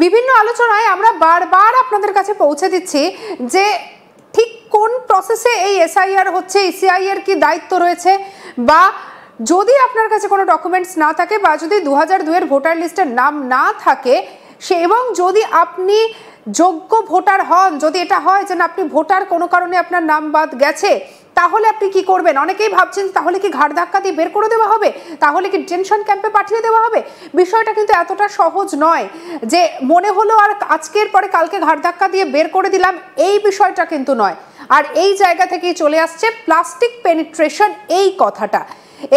বিভিন্ন আলোচনায় আমরা বারবার আপনাদের কাছে পৌঁছে দিচ্ছি যে ঠিক কোন প্রসেসে এই এসআইআর হচ্ছে, ইসিআই এর কি দায়িত্ব রয়েছে, বা যদি আপনার কাছে কোনো ডকুমেন্টস না থাকে বা যদি 2002 এর ভোটার লিস্টের নাম না থাকে সে, এবং যদি আপনি যোগ্য ভোটার হন, যদি এটা হয় যে আপনি ভোটার কোনো কারণে আপনার নাম বাদ গেছে, তাহলে আপনি কি করবেন? অনেকেই ভাবছেন তাহলে কি ঘাড় ধাক্কা দিয়ে বের করে দেওয়া হবে, তাহলে কি ডিটেনশন ক্যাম্পে পাঠিয়ে দেওয়া হবে। বিষয়টা কিন্তু এতটা সহজ নয় যে মনে হলো আর আজকের পরে কালকে ঘাড় ধাক্কা দিয়ে বের করে দিলাম, এই বিষয়টা কিন্তু নয়। আর এই জায়গা থেকেই চলে আসছে প্লাস্টিক পেনিট্রেশন এই কথাটা।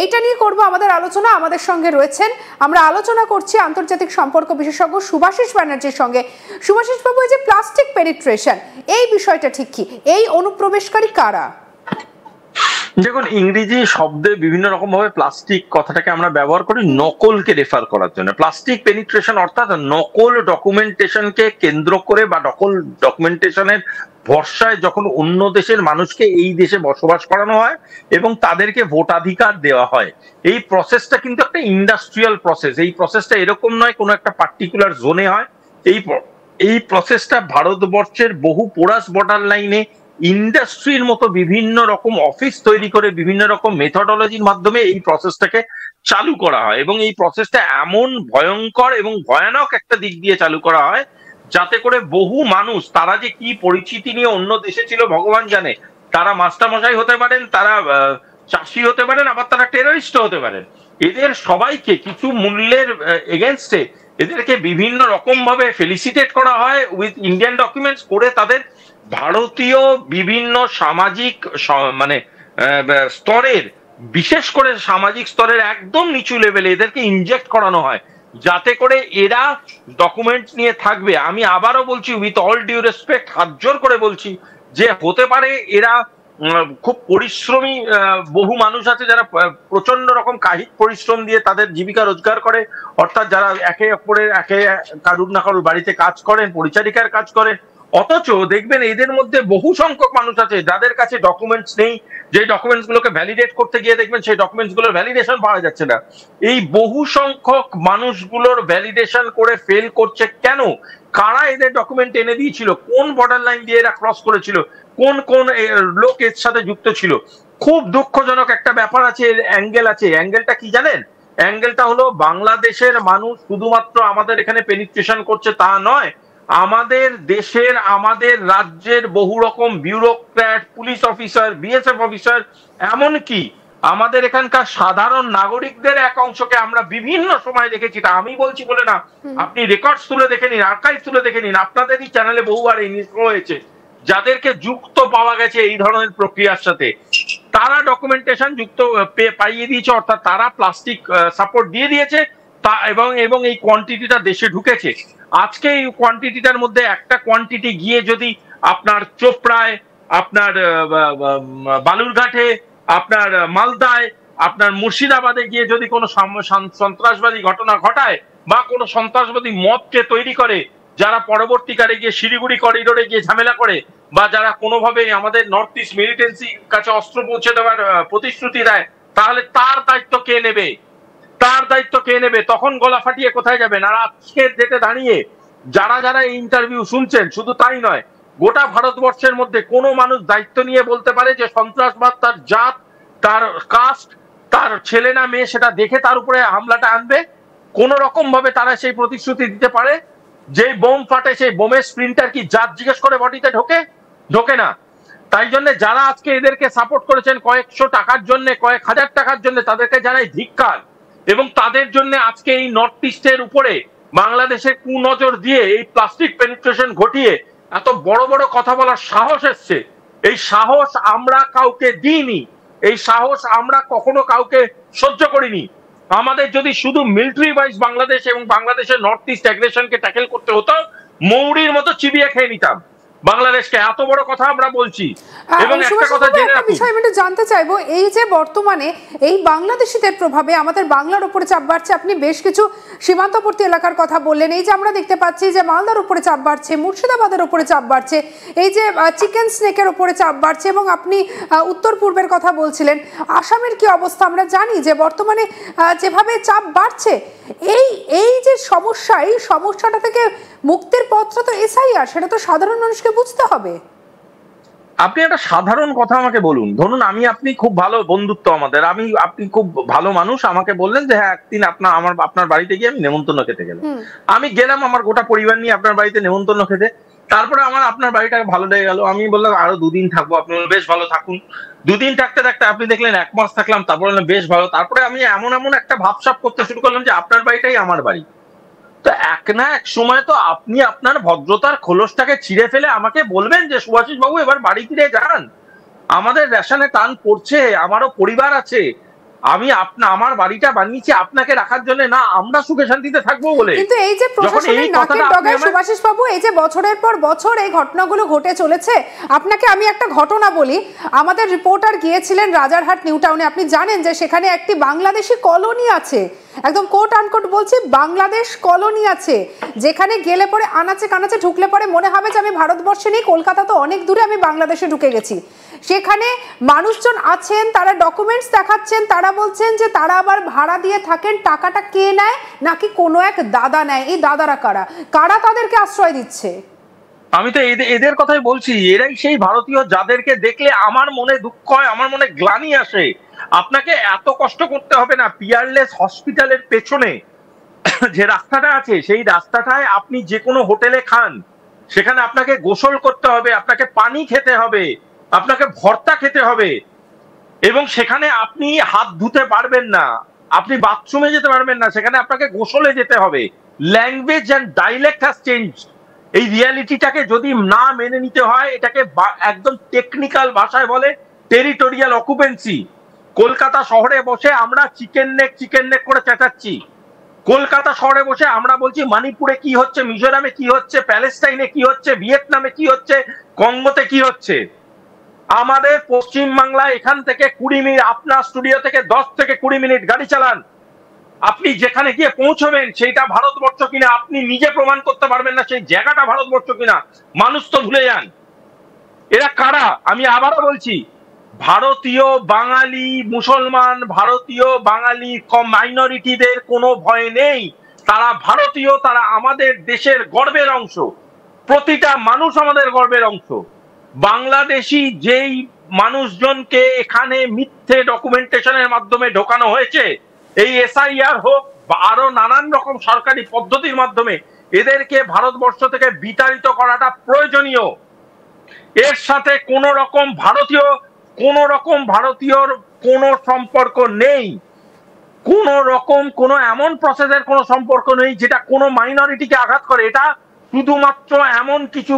এইটা নিয়ে করব আমাদের আলোচনা। আমাদের সঙ্গে রয়েছেন, আমরা আলোচনা করছি আন্তর্জাতিক সম্পর্ক বিশেষজ্ঞ শুভাশিস ব্যানার্জির সঙ্গে। শুভাশিস বাবু, এই যে প্লাস্টিক পেনিট্রেশন এই বিষয়টা ঠিক কি? এই অনুপ্রবেশকারী কারা? দেখুন, ইংরেজি শব্দে বিভিন্ন রকম ভাবে প্লাস্টিক কথাটাকে আমরা ব্যবহার করি নকলকে রেফার করার জন্য। প্লাস্টিক পেনিট্রেশন অর্থাৎ নকল ডকুমেন্টেশনকে কেন্দ্র করে বা নকল ডকুমেন্টেশনের ভরসায় যখন অন্য দেশের মানুষকে এই দেশে বসবাস করানো হয় এবং তাদেরকে ভোটাধিকার দেওয়া হয়, এই প্রসেসটা কিন্তু একটা ইন্ডাস্ট্রিয়াল প্রসেস। এই প্রসেসটা এরকম নয় কোনো একটা পার্টিকুলার জোনে হয়। এই প্রসেসটা ভারতবর্ষের বহু পোরাস বর্ডার লাইনে ইন্ডাস্ট্রির মতো বিভিন্ন রকম অফিস তৈরি করে বিভিন্ন রকম মেথডোলজির মাধ্যমে এই প্রসেসটাকে চালু করা হয়। এবং এই প্রসেসটা এমন ভয়ঙ্কর এবং ভয়ানক একটা দিক দিয়ে চালু করা হয় যাতে করে বহু মানুষ, তারা যে কি পরিচিতি নিয়ে অন্য দেশে ছিল ভগবান জানে, তারা মাস্টারমশাই হতে পারেন, তারা চাষি হতে পারেন, আবার তারা টেররিস্ট হতে পারেন, এদের সবাইকে কিছু মূল্যের এগেনস্টে এদেরকে বিভিন্ন রকম ভাবে ফেলিসিটেট করা হয় উইথ ইন্ডিয়ান ডকুমেন্টস করে, তাদের ভারতীয় বিভিন্ন সামাজিক মানে স্তরের, বিশেষ করে সামাজিক স্তরের একদম নিচু লেভেলে এদেরকে ইনজেক্ট করানো হয় যাতে করে এরা ডকুমেন্ট নিয়ে থাকবে। আমি আবারও বলছি, উইথ অল ডিউ রেসপেক্ট, হাত জোর করে বলছি যে হতে পারে এরা খুব পরিশ্রমী বহু মানুষ আছে যারা প্রচন্ড রকম কায়িক পরিশ্রম দিয়ে তাদের জীবিকা রোজগার করে, অর্থাৎ যারা একে অপরের কারুর না কারুর বাড়িতে কাজ করেন, পরিচারিকার কাজ করেন। অথচ দেখবেন এদের মধ্যে বহু সংখ্যক মানুষ আছে যাদের কাছে ডকুমেন্টস নেই, যে ডকুমেন্টস গুলোকে ভ্যালিডেট করতে গিয়ে দেখবেন সেই ডকুমেন্টস গুলোর ভ্যালিডেশন পাওয়া যাচ্ছে না। এই বহু সংখ্যক মানুষগুলোর ভ্যালিডেশন করে ফেল করছে কেন? কারা এদের ডকুমেন্ট এনে দিয়েছিল? কোন বর্ডার লাইন দিয়ে এরা ক্রস করেছিল? কোন কোন লোক এর সাথে যুক্ত ছিল? খুব দুঃখজনক একটা ব্যাপার আছে, অ্যাঙ্গেল আছে। অ্যাঙ্গেলটা কি জানেন? অ্যাঙ্গেলটা হলো বাংলাদেশের মানুষ শুধুমাত্র আমাদের এখানে পেনিট্রেশন করছে তা নয়, আমাদের দেশের, আমাদের রাজ্যের বহু রকম bureaucrat, police officer, BSF officer, এমনকি আমাদের এখানকার সাধারণ নাগরিকদের এক অংশকে আমরা বিভিন্ন সময় দেখেছি। তা আমি বলছি বলে না, আপনি রেকর্ডস তুলে দেখে নিন, আর্কাইভ তুলে দেখে নিন, আপনাদেরই চ্যানেলে বহুবার এই নিউজ হয়েছে, যাদেরকে যুক্ত পাওয়া গেছে এই ধরনের প্রক্রিয়ার সাথে। তারা ডকুমেন্টেশন যুক্ত পাইয়ে দিয়েছে, অর্থাৎ তারা প্লাস্টিক সাপোর্ট দিয়ে দিয়েছে এবং এই কোয়ান্টিটিটা দেশে ঢুকেছে। আজকে এই কোয়ান্টিটিটার মধ্যে একটা কোয়ান্টিটি গিয়ে যদি আপনার চোপড়ায়, আপনার বালুরঘাটে, আপনার মালদায়, আপনার মুর্শিদাবাদে গিয়ে যদি কোনো সন্ত্রাসবাদী ঘটনা ঘটায় বা কোনো সন্ত্রাসবাদী মতকে তৈরি করে, যারা পরবর্তীকালে গিয়ে শিলিগুড়ি করিডোরে গিয়ে ঝামেলা করে, বা যারা কোনোভাবে আমাদের নর্থ ইস্ট মিলিটেন্সির কাছে অস্ত্র পৌঁছে দেওয়ার প্রতিশ্রুতি দেয়, তাহলে তার দায়িত্ব কে নেবে? তার দায়িত্ব কে নেবে? তখন গলা ফাটিয়ে কোথায় যাবেন? আর আজকের ডেটে দাঁড়িয়ে যারা যারা এই ইন্টারভিউ শুনছেন, শুধু তাই নয়, গোটা ভারতবর্ষের মধ্যে কোনো মানুষ দায়িত্ব নিয়ে বলতে পারে যে সন্ত্রাসবাদ তার জাত, তার কাস্ট, তার ছেলে না মেয়ে সেটা দেখে তার উপরে হামলাটা আনবে? কোন রকম ভাবে তারা সেই প্রতিশ্রুতি দিতে পারে? যে বোম ফাটে সেই বোমের স্প্রিন্টার কি জাত জিজ্ঞেস করে বডিতে ঢোকে না। তাই জন্য যারা আজকে এদেরকে সাপোর্ট করেছেন কয়েকশো টাকার জন্য, কয়েক হাজার টাকার জন্য, তাদেরকে জানাই ধিক্কার। এবং তাদের জন্য আজকে এই নর্থ ইস্টের উপরে বাংলাদেশের কুনজর দিয়ে এই প্লাস্টিক পেনিট্রেশন ঘটিয়ে এত বড় বড় কথা বলার সাহস এসছে। এই সাহস আমরা কাউকে দিইনি, এই সাহস আমরা কখনো কাউকে সহ্য করিনি। আমাদের যদি শুধু মিলিটারি ওয়াইজ বাংলাদেশ এবং বাংলাদেশের নর্থ ইস্ট অ্যাগ্রেশনকে ট্যাকেল করতে হতো, মৌরির মতো চিবিয়ে খেয়ে নিতাম বাংলাদেশকে। এত বড় কথা আমরা বলছি। এবং একটা কথা জেনে রাখুন, বিষয় আমি একটু জানতে চাইবো, এই যে বর্তমানে এই বাংলাদেশিদের প্রভাবে আমাদের বাংলার উপরে চাপ বাড়ছে, আপনি বেশ কিছু সীমান্তবর্তী এলাকার কথা বললেন, এই যে আমরা দেখতে পাচ্ছি যে মালদার উপরে চাপ বাড়ছে, মুর্শিদাবাদের উপরে চাপ বাড়ছে, এই যে চিকেন স্নেকের উপরে চাপ বাড়ছে, এবং আপনি উত্তর পূর্বের কথা বলছিলেন। আসামের কি অবস্থা? আমরা জানি যে বর্তমানে যেভাবে চাপ বাড়ছে এই এই যে সমস্যা, এই সমস্যাটা থেকে মুক্তির পথটা তো এসআইআর, সেটা তো সাধারণ মানুষকে বুঝতে হবে। আপনি একটা সাধারণ কথা আমাকে বলুন, ধরুন আমি আপনি খুব ভালো বন্ধুত্ব আমাদের, আপনি খুব ভালো মানুষ, আমাকে বললেন যে হ্যাঁ একদিন আপনার বাড়িতে গিয়ে আমি নেমন্তন্ন খেতে গেলাম। আমি গেলাম আমার গোটা পরিবার নিয়ে আপনার বাড়িতে নেমন্তন্ন খেতে। তারপরে আমার আপনার বাড়িটাকে ভালো লেগে গেল, আমি বললাম আরো 2 দিন থাকবো। আপনি বললেন বেশ ভালো থাকুন। 2 দিন থাকতে থাকতে আপনি দেখলেন 1 মাস থাকলাম, তারপরে বললেন বেশ ভালো। তারপরে আমি এমন একটা ভাবসাব করতে শুরু করলাম যে আপনার বাড়িটাই আমার বাড়ি। তো এক না এক সময় তো আপনি আপনার ভদ্রতার খোলসটাকে ছিঁড়ে ফেলে আমাকে বলবেন যে সুভাষিস বাবু এবার বাড়ি ফিরে যান, আমাদের রেশনে টান পড়ছে, আমারও পরিবার আছে, আমি আমার বাড়িটা বানিয়েছি আপনাকে রাখার জন্য না, আমরা সুখে শান্তিতে থাকবো বলে। কিন্তু এই যে প্রশাসনের নাকের ডগায় সুভাষিস বাবু, এই যে বছরের পর বছর এই ঘটনাগুলো ঘটে চলেছে, আপনাকে আমি একটা ঘটনা বলি। আমাদের রিপোর্টার গিয়েছিলেন রাজারহাট নিউ টাউনে। আপনি জানেন যে সেখানে একটি বাংলাদেশি কলোনি আছে, একদম কোট আনকোট বলছি, বাংলাদেশ কলোনি আছে, যেখানে গেলে পরে আনাচে কানাচে ঢুকলে পরে মনে হবে যে আমি ভারতবর্ষে নেই, কলকাতা তো অনেক দূরে, আমি বাংলাদেশে ঢুকে গেছি। সেখানে মানুষজন আছেন, তারা ডকুমেন্টস দেখাচ্ছেন, তারা বলছেন যে তারা আবার ভাড়া দিয়ে থাকেন। টাকাটা কে নেয় নাকি কোনো এক দাদা নেয়? এই দাদারা কারা তাদেরকে আশ্রয় দিচ্ছে? আমি তো এদের কথাই বলছি, এরাই সেই ভারতীয় যাদেরকে দেখলে আমার মনে দুঃখ হয়, আমার মনে গ্লানি আসে। আপনাকে এত কষ্ট করতে হবে না। পিয়ারলেস হসপিটালের পেছনে যে রাস্তাটা আছে, সেই রাস্তাটায় আপনি যে কোনো হোটেলে খান, সেখানে আপনাকে গোসল করতে হবে, আপনাকে পানি খেতে হবে, আপনাকে ভর্তা খেতে হবে, এবং সেখানে আপনি হাত ধুতে পারবেন না, আপনি বাথরুমে যেতে পারবেন না, সেখানে আপনাকে গোসলে যেতে হবে। Language and dialect has change. এই রিয়ালিটিটাকে যদি না মেনে নিতে হয়, এটাকে একদম টেকনিক্যাল ভাষায় বলে টেরিটোরিয়াল অকুপেন্সি। কলকাতা শহরে বসে আমরা চিকেন নেক করে চেঁচাচ্ছি। কলকাতা শহরে বসে আমরা বলছি মণিপুরে কি হচ্ছে, মিজোরামে কি হচ্ছে, প্যালেস্টাইনে কি হচ্ছে, ভিয়েতনামে কি হচ্ছে, কঙ্গোতে কি হচ্ছে। আমাদের পশ্চিম বাংলায় এখান থেকে 20 মিনিট, আপনার স্টুডিও থেকে 10 থেকে 20 মিনিট গাড়ি চালান, আপনি যেখানে গিয়ে পৌঁছবেন সেইটা ভারতবর্ষ কিনা আপনি নিজে প্রমাণ করতে পারবেন না, সেই জায়গাটা ভারতবর্ষ কিনা। মানুষ তো ভুলে যান। এরা কারা? আমি আবারও বলছি, ভারতীয় বাঙালি মুসলমান, ভারতীয় বাঙালি মাইনরিটিদের কোনো ভয় নেই। তারা ভারতীয়, তারা আমাদের দেশের গর্বের অংশ। প্রতিটা মানুষ আমাদের গর্বের অংশ। বাংলাদেশি যেই মানুষজনকে এখানে মিথ্যে ডকুমেন্টেশনের মাধ্যমে ঢোকানো হয়েছে, এই এসআইআর হোক বা আরো নানান রকম সরকারি পদ্ধতির মাধ্যমে, এদেরকে ভারতবর্ষ থেকে বিতাড়িত করাটা প্রয়োজনীয়। এর সাথে কোন রকম ভারতীয়র কোনো সম্পর্ক নেই, কোন রকম কোনো এমন প্রসেসের কোনো সম্পর্ক নেই যেটা কোনো মাইনরিটিকে আঘাত করে। এটা শুধুমাত্র এমন কিছু